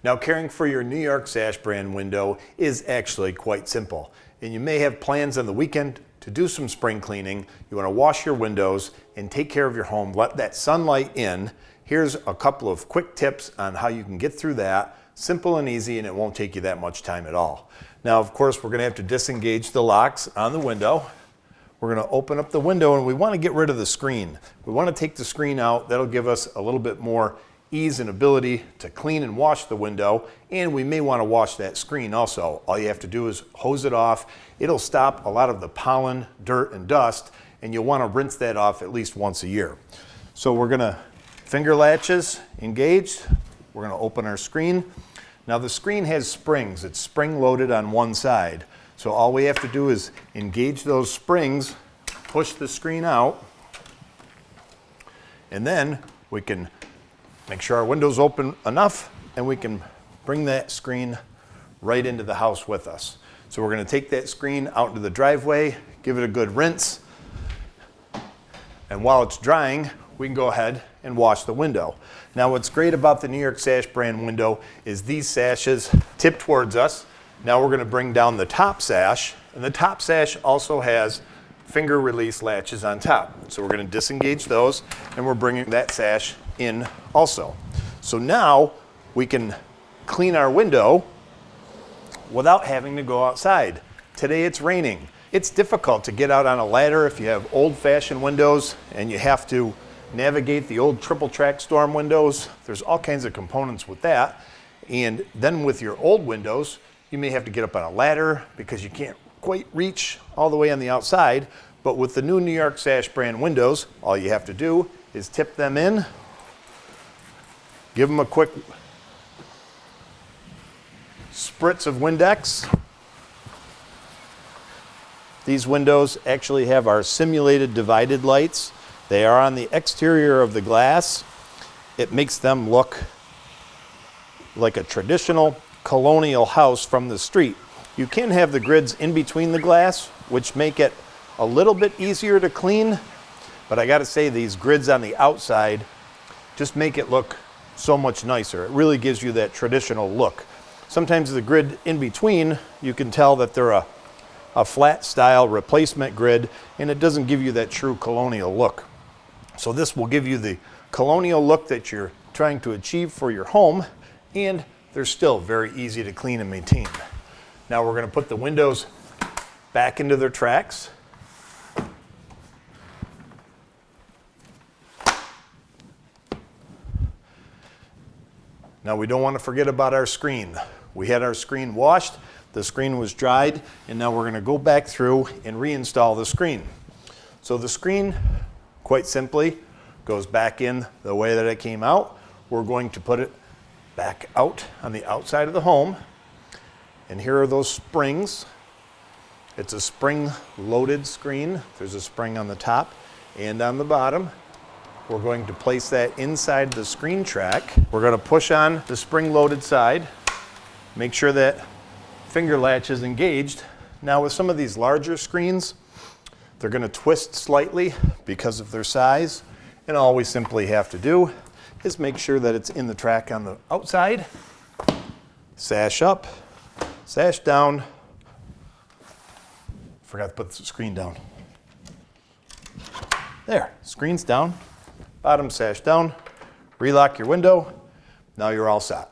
Now, caring for your New York Sash brand window is actually quite simple. And you may have plans on the weekend to do some spring cleaning. You want to wash your windows and take care of your home, let that sunlight in. Here's a couple of quick tips on how you can get through that. Simple and easy, and it won't take you that much time at all. Now, of course, we're going to have to disengage the locks on the window. We're going to open up the window, and we want to get rid of the screen. We want to take the screen out. That'll give us a little bit more ease and ability to clean and wash the window, and we may want to wash that screen also. All you have to do is hose it off. It'll stop a lot of the pollen, dirt, and dust, and you'll want to rinse that off at least once a year. So we're going to finger latches engaged. We're going to open our screen. Now the screen has springs. It's spring loaded on one side. So all we have to do is engage those springs, push the screen out, and then we can make sure our window's open enough, and we can bring that screen right into the house with us. So we're going to take that screen out into the driveway, give it a good rinse, and while it's drying, we can go ahead and wash the window. Now what's great about the New York Sash brand window is these sashes tip towards us. Now we're going to bring down the top sash, and the top sash also has finger release latches on top. So we're going to disengage those, and we're bringing that sash in also. So now we can clean our window without having to go outside. Today it's raining. It's difficult to get out on a ladder if you have old-fashioned windows and you have to navigate the old triple track storm windows. There's all kinds of components with that. And then with your old windows, you may have to get up on a ladder because you can't quite reach all the way on the outside. But with the new New York Sash brand windows, all you have to do is tip them in, give them a quick spritz of Windex. These windows actually have our simulated divided lights. They are on the exterior of the glass. It makes them look like a traditional colonial house from the street. You can have the grids in between the glass, which make it a little bit easier to clean, but I gotta say these grids on the outside just make it look so much nicer. It really gives you that traditional look. Sometimes the grid in between, you can tell that they're a flat style replacement grid, and it doesn't give you that true colonial look. So this will give you the colonial look that you're trying to achieve for your home, and they're still very easy to clean and maintain. Now we're going to put the windows back into their tracks. Now we don't want to forget about our screen. We had our screen washed, the screen was dried, and now we're going to go back through and reinstall the screen. So the screen, quite simply, goes back in the way that it came out. We're going to put it back out on the outside of the home. And here are those springs. It's a spring-loaded screen. There's a spring on the top and on the bottom. We're going to place that inside the screen track. We're going to push on the spring-loaded side. Make sure that finger latch is engaged. Now with some of these larger screens, they're going to twist slightly because of their size. And all we simply have to do is make sure that it's in the track on the outside. Sash up, sash down. Forgot to put the screen down. There, screen's down, bottom sash down. Relock your window. Now you're all set.